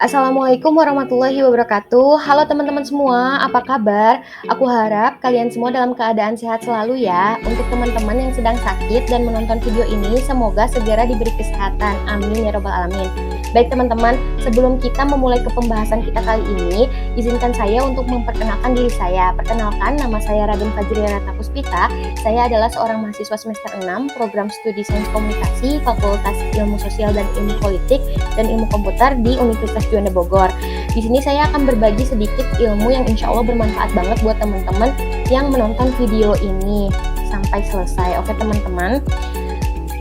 Assalamualaikum warahmatullahi wabarakatuh. Halo teman-teman semua, apa kabar? Aku harap kalian semua dalam keadaan sehat selalu ya. Untuk teman-teman yang sedang sakit dan menonton video ini, semoga segera diberi kesehatan. Amin ya robbal alamin. Baik teman-teman, sebelum kita memulai ke pembahasan kita kali ini, izinkan saya untuk memperkenalkan diri saya. Perkenalkan, nama saya Raden Fajri Renata Puspita. Saya adalah seorang mahasiswa semester 6, program studi Sains Komunikasi, Fakultas Ilmu Sosial dan Ilmu Politik dan Ilmu Komputer di Universitas Juanda Bogor. Di sini saya akan berbagi sedikit ilmu yang insya Allah bermanfaat banget buat teman-teman yang menonton video ini sampai selesai. Oke teman-teman,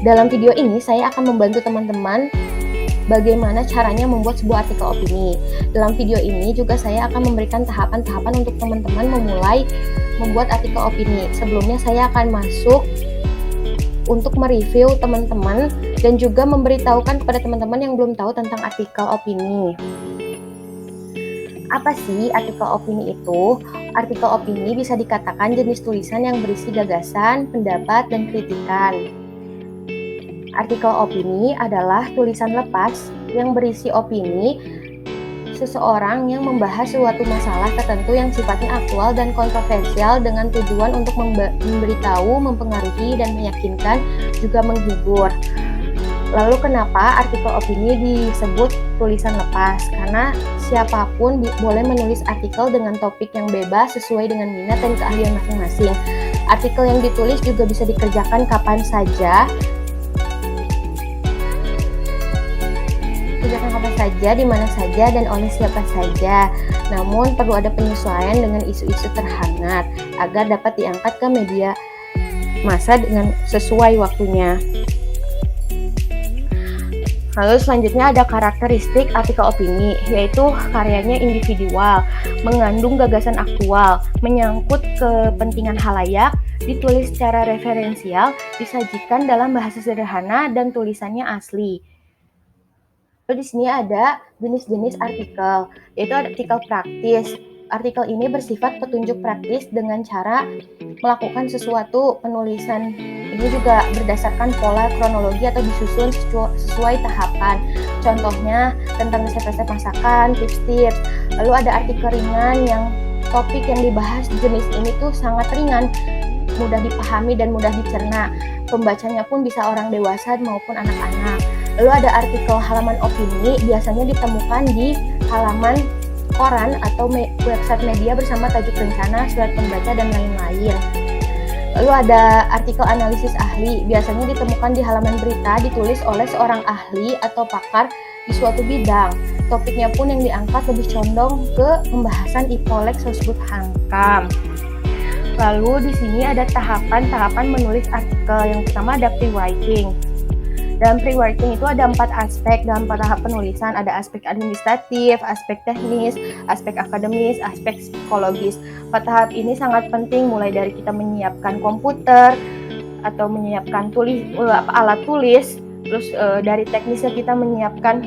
dalam video ini saya akan membantu teman-teman bagaimana caranya membuat sebuah artikel opini. Dalam video ini juga saya akan memberikan tahapan-tahapan untuk teman-teman memulai membuat artikel opini. Sebelumnya saya akan masuk untuk mereview teman-teman dan juga memberitahukan kepada teman-teman yang belum tahu tentang artikel opini. Apa sih artikel opini itu? Artikel opini bisa dikatakan jenis tulisan yang berisi gagasan, pendapat, dan kritikan. Artikel opini adalah tulisan lepas yang berisi opini seseorang yang membahas suatu masalah tertentu yang sifatnya aktual dan kontroversial dengan tujuan untuk memberitahu, mempengaruhi, dan meyakinkan, juga menghibur. Lalu kenapa artikel opini disebut tulisan lepas? Karena siapapun boleh menulis artikel dengan topik yang bebas sesuai dengan minat dan keahlian masing-masing. Artikel yang ditulis juga bisa dikerjakan kapan saja, di mana saja, dan oleh siapa saja. Namun perlu ada penyesuaian dengan isu-isu terhangat agar dapat diangkat ke media massa dengan sesuai waktunya. Lalu selanjutnya ada karakteristik artikel opini, yaitu karyanya individual, mengandung gagasan aktual, menyangkut kepentingan halayak, ditulis secara referensial, disajikan dalam bahasa sederhana, dan tulisannya asli. Lalu di sini ada jenis-jenis artikel, yaitu artikel praktis. Artikel ini bersifat petunjuk praktis dengan cara melakukan sesuatu. Penulisan ini juga berdasarkan pola kronologi atau disusun sesuai tahapan. Contohnya tentang resep-resep masakan, tips-tips. Lalu ada artikel ringan yang topik yang dibahas jenis ini tuh sangat ringan, mudah dipahami dan mudah dicerna. Pembacanya pun bisa orang dewasa maupun anak-anak. Lalu ada artikel halaman opini, biasanya ditemukan di halaman koran atau website media bersama tajuk rencana, surat pembaca, dan lain-lain. Lalu ada artikel analisis ahli, biasanya ditemukan di halaman berita, ditulis oleh seorang ahli atau pakar di suatu bidang. Topiknya pun yang diangkat lebih condong ke pembahasan ipolek sosbud hankam. Lalu di sini ada tahapan-tahapan menulis artikel. Yang pertama ada pre-writing. Dalam pre-writing itu ada 4 aspek dalam tahap penulisan. Ada aspek administratif, aspek teknis, aspek akademis, aspek psikologis. 4 tahap ini sangat penting, mulai dari kita menyiapkan komputer atau menyiapkan alat tulis, terus dari teknisnya kita menyiapkan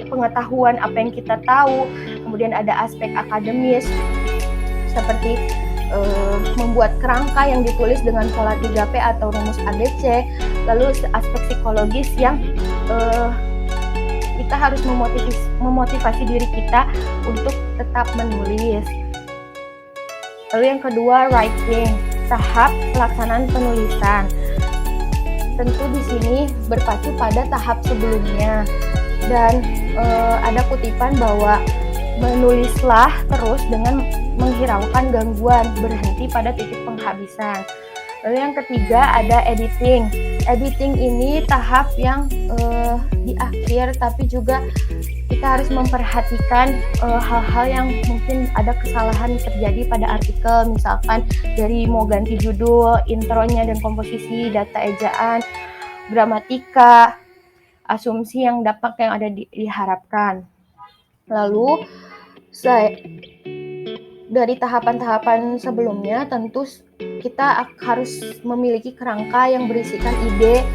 pengetahuan apa yang kita tahu. Kemudian ada aspek akademis seperti membuat kerangka yang ditulis dengan pola 3P atau rumus ABC. Lalu aspek psikologis yang kita harus memotivasi diri kita untuk tetap menulis. Lalu yang kedua, writing, tahap pelaksanaan penulisan. Tentu di sini berpacu pada tahap sebelumnya, dan ada kutipan bahwa menulislah terus dengan menghiraukan gangguan, berhenti pada titik penghabisan. Lalu yang ketiga ada editing. Editing ini tahap yang di akhir, tapi juga kita harus memperhatikan hal-hal yang mungkin ada kesalahan terjadi pada artikel, misalkan dari mau ganti judul, intronya dan komposisi, data ejaan, gramatika, asumsi yang ada diharapkan. Lalu dari tahapan-tahapan sebelumnya, tentu kita harus memiliki kerangka yang berisikan ide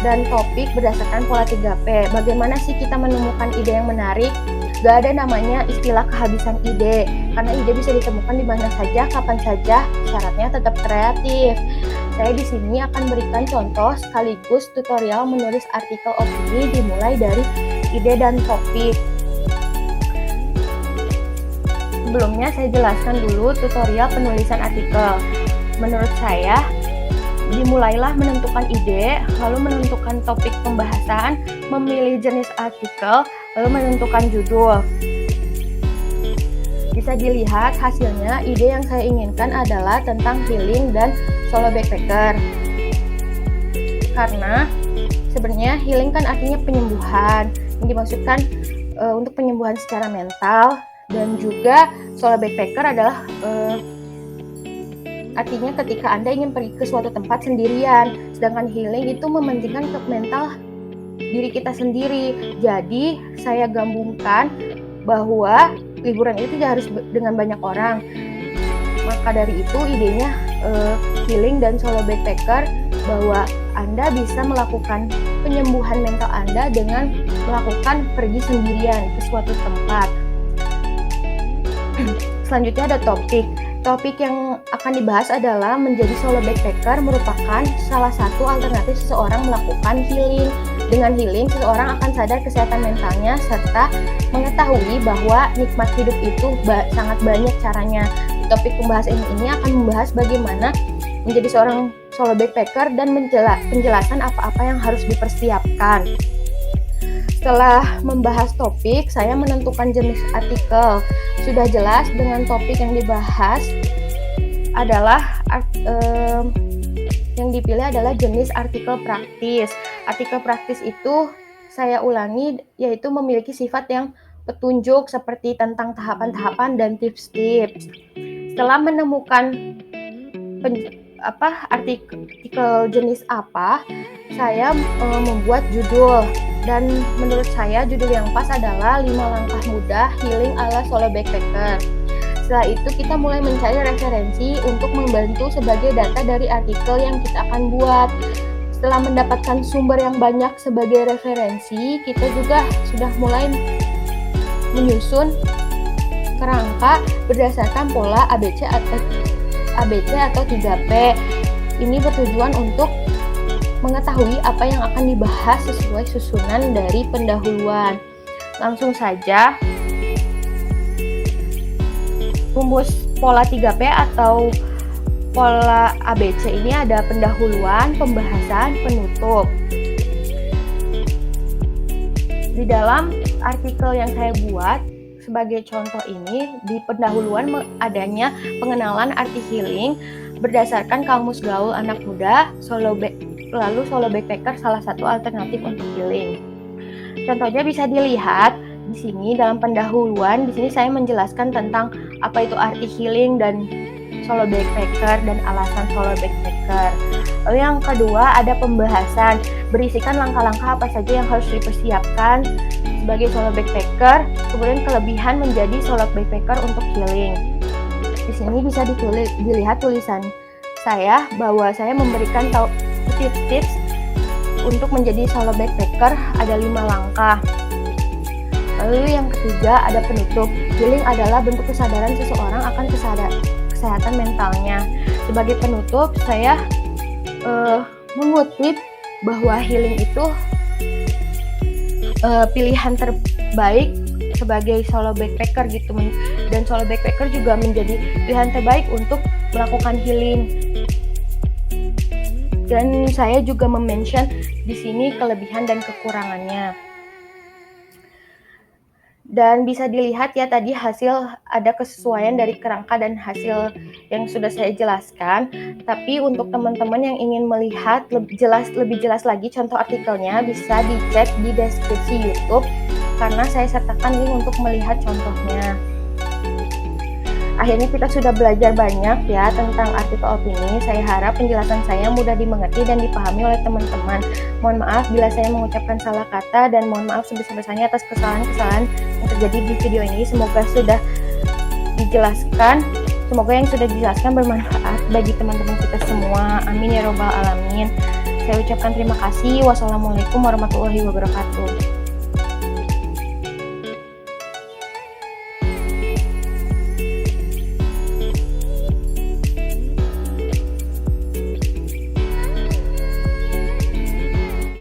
dan topik berdasarkan pola 3P. Bagaimana sih kita menemukan ide yang menarik? Gak ada namanya istilah kehabisan ide, karena ide bisa ditemukan di mana saja, kapan saja, syaratnya tetap kreatif. Saya di sini akan berikan contoh sekaligus tutorial menulis artikel opini dimulai dari ide dan topik. Sebelumnya saya jelaskan dulu tutorial penulisan artikel. Menurut saya, dimulailah menentukan ide, lalu menentukan topik pembahasan, memilih jenis artikel, lalu menentukan judul. Bisa dilihat hasilnya, ide yang saya inginkan adalah tentang healing dan solo backpacker. Karena sebenarnya healing kan artinya penyembuhan, yang dimaksudkan untuk penyembuhan secara mental, dan juga solo backpacker adalah artinya ketika Anda ingin pergi ke suatu tempat sendirian, sedangkan healing itu mementingkan ke mental diri kita sendiri. Jadi saya gabungkan bahwa liburan itu tidak harus dengan banyak orang. Maka dari itu idenya healing dan solo backpacker, bahwa Anda bisa melakukan penyembuhan mental Anda dengan melakukan pergi sendirian ke suatu tempat. Selanjutnya ada topik. Topik yang akan dibahas adalah menjadi solo backpacker merupakan salah satu alternatif seseorang melakukan healing. Dengan healing, seseorang akan sadar kesehatan mentalnya serta mengetahui bahwa nikmat hidup itu sangat banyak caranya. Topik pembahasan ini akan membahas bagaimana menjadi seorang solo backpacker dan penjelasan apa-apa yang harus dipersiapkan. Setelah membahas topik, saya menentukan jenis artikel. Sudah jelas dengan topik yang dibahas adalah yang dipilih adalah jenis artikel praktis. Artikel praktis itu saya ulangi, yaitu memiliki sifat yang petunjuk seperti tentang tahapan-tahapan dan tips-tips. Setelah menemukan artikel jenis apa, saya membuat judul. Dan menurut saya judul yang pas adalah 5 langkah mudah healing ala solo backpacker. Setelah itu kita mulai mencari referensi untuk membantu sebagai data dari artikel yang kita akan buat. Setelah mendapatkan sumber yang banyak sebagai referensi, kita juga sudah mulai menyusun kerangka berdasarkan pola ABC atau 3P. Ini bertujuan untuk mengetahui apa yang akan dibahas sesuai susunan dari pendahuluan. Langsung saja, rumus pola 3P atau pola ABC ini ada pendahuluan, pembahasan, penutup. Di dalam artikel yang saya buat, sebagai contoh ini, di pendahuluan adanya pengenalan arti healing berdasarkan Kamus Gaul Anak Muda, lalu solo backpacker salah satu alternatif untuk healing. Contohnya bisa dilihat di sini dalam pendahuluan. Di sini saya menjelaskan tentang apa itu arti healing dan solo backpacker dan alasan solo backpacker. Lalu yang kedua ada pembahasan, berisikan langkah-langkah apa saja yang harus dipersiapkan sebagai solo backpacker, kemudian kelebihan menjadi solo backpacker untuk healing. Di sini bisa dilihat tulisan saya bahwa saya memberikan tips-tips untuk menjadi solo backpacker, ada 5 langkah. Lalu yang ketiga ada penutup. Healing adalah bentuk kesadaran seseorang akan kesehatan mentalnya. Sebagai penutup, saya mengutip bahwa healing itu pilihan terbaik sebagai solo backpacker gitu, dan solo backpacker juga menjadi pilihan terbaik untuk melakukan healing. Dan saya juga mention di sini kelebihan dan kekurangannya. Dan bisa dilihat ya tadi hasil ada kesesuaian dari kerangka dan hasil yang sudah saya jelaskan. Tapi untuk teman-teman yang ingin melihat lebih jelas lagi contoh artikelnya, bisa dicek di deskripsi YouTube karena saya sertakan link untuk melihat contohnya. Akhirnya kita sudah belajar banyak ya tentang artikel opini. Saya harap penjelasan saya mudah dimengerti dan dipahami oleh teman-teman. Mohon maaf bila saya mengucapkan salah kata, dan mohon maaf sebesar-besarnya atas kesalahan-kesalahan yang terjadi di video ini. Semoga sudah dijelaskan. Semoga yang sudah dijelaskan bermanfaat bagi teman-teman kita semua. Amin ya robbal alamin. Saya ucapkan terima kasih. Wassalamualaikum warahmatullahi wabarakatuh.